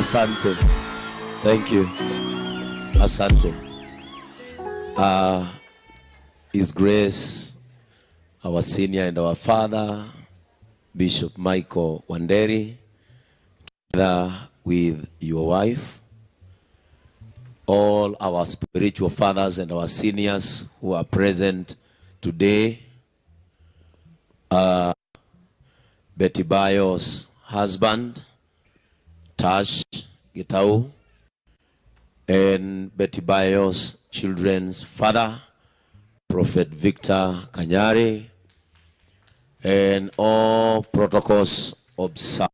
Asante. Thank you. Asante. His Grace, our senior and our father, Bishop Michael Wanderi, together with your wife, all our spiritual fathers and our seniors who are present today, Betty Bayo's husband, Tash Gitau, and Betty Bayo's children's father, Prophet Victor Kanyari, and all protocols observed.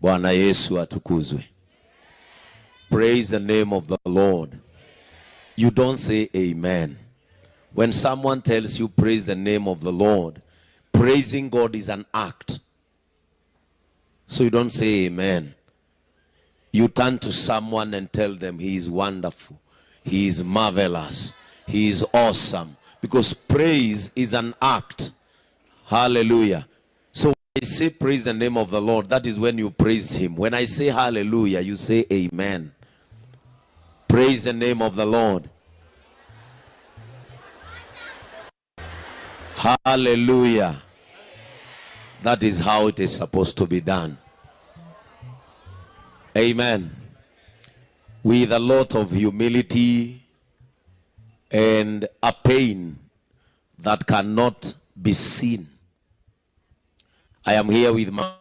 Bwana Yesu atukuzwe. Praise the name of the Lord. You don't say amen. When someone tells you praise the name of the Lord, praising God is an act. So you don't say amen. You turn to someone and tell them he is wonderful, he is marvelous, he is awesome. Because praise is an act. Hallelujah. So when I say praise the name of the Lord, that is when you praise him. When I say hallelujah, you say amen. Praise the name of the Lord. Hallelujah. That is how it is supposed to be done. Amen. With a lot of humility and a pain that cannot be seen, I am here with my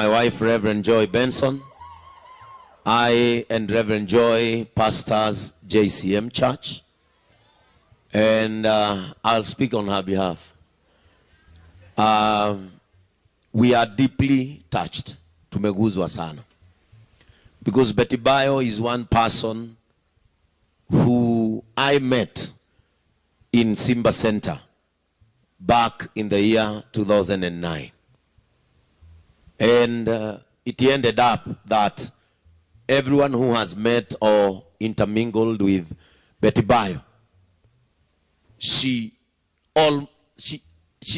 wife, Reverend Joy Benson. I and Reverend Joy pastors JCM Church, and I'll speak on her behalf. We are deeply touched, tumeguzwa sana, because Betty Bayo is one person who I met in Simba Center back in the year 2009. And it ended up that everyone who has met or intermingled with Betty Bayo, she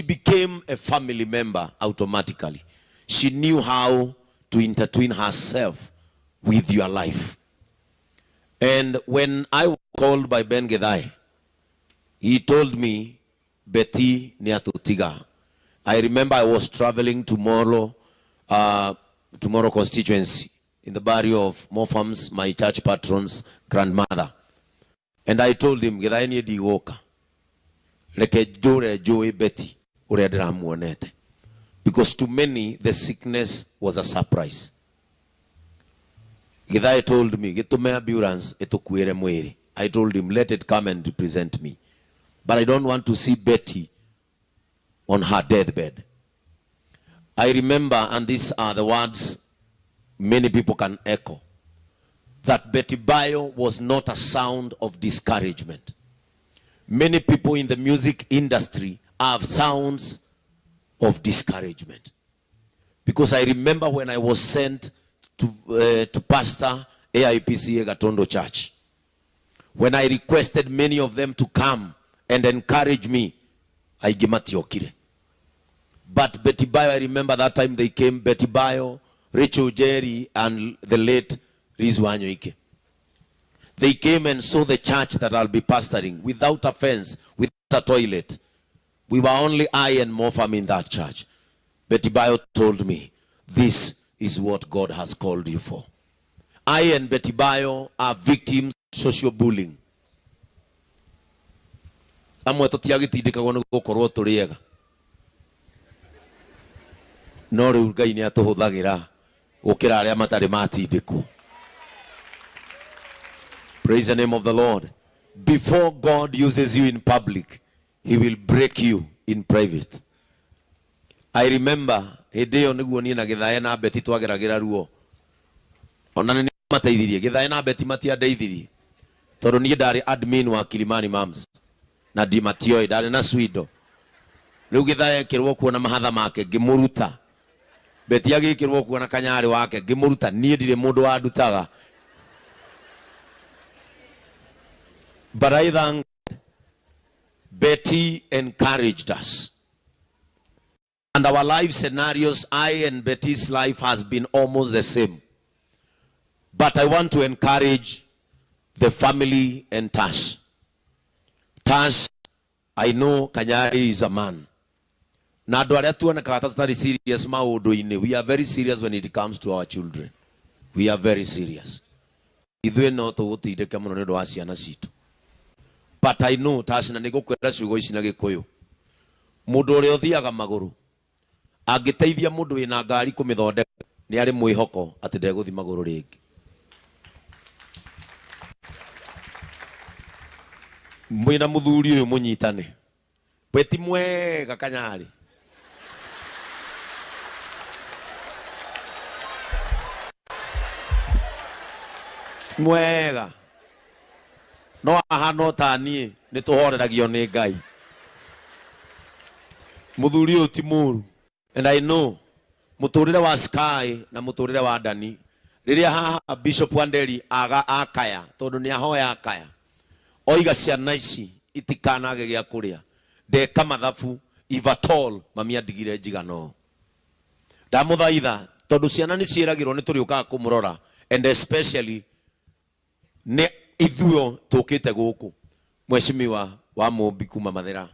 became a family member automatically. She knew how to intertwine herself with your life. And when I was called by Ben Gedai, he told me, Betty niatutiga. I remember I was traveling tomorrow constituency in the barrio of Mofams, my church patron's grandmother. And I told him, Gedai ni digoka. Leke jore joe Betty. Because to many, the sickness was a surprise. Gedai told me, I told him, let it come and represent me. But I don't want to see Betty on her deathbed. I remember, and these are the words many people can echo, that Betty Bayo was not a sound of discouragement. Many people in the music industry have sounds of discouragement. Because I remember when I was sent to pastor AIPC Gatondo Church, when I requested many of them to come and encourage me, I gimatiokire. But Betty Bayo, I remember that time they came, Betty Bayo, Rachel Jerry, and the late Rizwanyo Ike. They came and saw the church that I'll be pastoring without a fence, without a toilet. We were only I and Mofam in that church. Betty Bayo told me, this is what God has called you for. I and Betty Bayo are victims of social bullying. No Praise the name of the Lord. Before God uses you in public, he will break you in private. I remember hede oniguo ni na Githae na Betty twageragira ruo. Ona ni mateithirie Githae na Betty matiandeithirie. Tondu ni ndari admin wa Kilimani Moms na Dimatioi ndari na Swido. Riu Githae kirwo kuona mahatha make ngimuruta. Betty agikirwo kuona kanyari wake ngimuruta. Nie ndire mundu wa ndutaga. But I thank Betty encouraged us. And our life scenarios, I and Betty's life has been almost the same. But I want to encourage the family and Tash. Tash, I know Kanyari is a man. We are very serious when it comes to our children. We are very serious. But I know Tash na niko kwenda ciugo ici na Gikuyu. Mundu uri uthiaga maguru angiteithia mundu ina ngari kumithondeka ni ari mwihoko ati ndeguthi maguru ringi. Mwina muthuri uyu munyitane Beti mwega Kanyari. Mwega no ahano tani ni tuhoreragio ni Ngai. Muthuri uyu ti muru. And I know muturire wa Sky na muturire wa Dani riria haha Bishop Wanderi akaya tondu ni ahoya akaya oiga ciana ici itikanage gya kuria ndeka mathabu ivatol mamia ndigire njigano ndamuthaitha tondu ciana ni ciiragirwo ni turiukaga kumurora and especially ne ithuo tukite guku mweshimiwa wa Mumbi kuma Mathira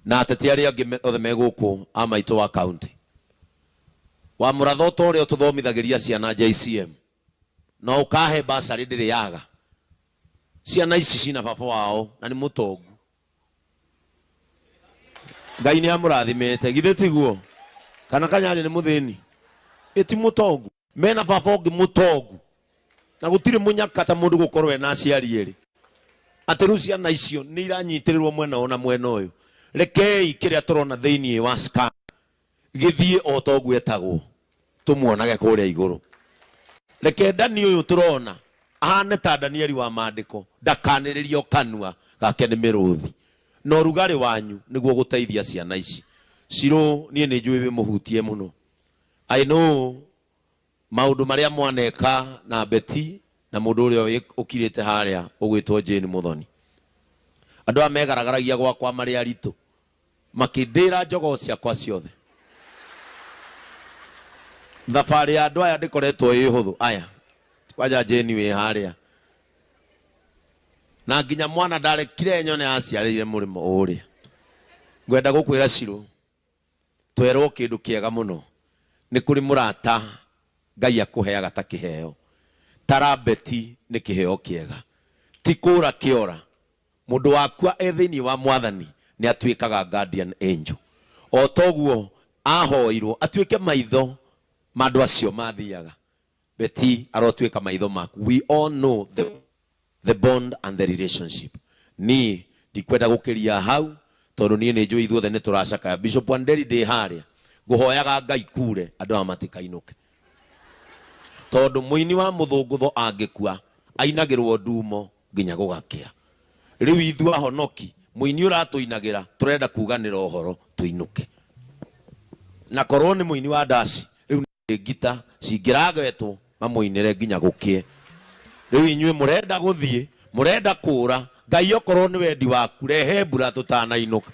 na ateti aria angi othe me guku amaito wa county wa muratho tore ututhomithagiria ciana JCM no ukahe basari ndiri yaga ciana ici cina baba wao na ni mutongu Ngai ni amurathimete githe tiguo kana Kanyari ni muthini eti mutongu mena baba ungi mutongu na gutire munyaka ta mundu gukorwe na aciari eri ati ru ciana icio ni iranyitirirwo mwena ona mwena uyu rekei kiria turona thiini wa Sky githie otogu etagwo tumuonage kuria iguru reke Dani uyu turona ahane ta Danieli wa maandiko ndakaniririo kanua gake ni miruthi no rugari wanyu niguo guteithia ciana ici ciro nie ni njui muhutie muno. I know maundu maria mwaneka na Betty na mundu uria ukirite haria ugwitwo Jane Muthoni andu amegaragaragia gwakwa mari aritu makindira njogo ciakwa ciothe thabari ya andu aya ndikoretwo ihuthu aya kwaja Jane wi haria na nginya mwana ndarekire nyone aciarire murimo uria ngwenda gukwira ciro twerwo kindu kiega muno ni kuri murata Ngai akuheaga ta kiheo tara Betty ni kiheo kiega tikura kiora mundu wakwa ethini wa Mwathani ni atuikaga guardian angel otoguo ahoirwo atuike maitho mandu acio mathiaga Betty arotuika maitho maku. We all know the bond and the relationship ni ndikwenda gukiria hau tondu nie ni njui ithuothe ni turacaka Bishop Wanderi ndi haria nguhoyaga Ngai kure andu amatikainuke tondu muini wa muthungutho angikua ainagirwo ndumo nginya gugakia riu ithu ahonoki muini uratuinagira turenda kuganira uhoro tuinuke na korwo ni muini wa ndasi riu ni gita cingiragetwo mamuinire nginya gukie riu inyue murenda guthie murenda kura Ngai okorwo ni wendi waku rehe mbura tutanainuka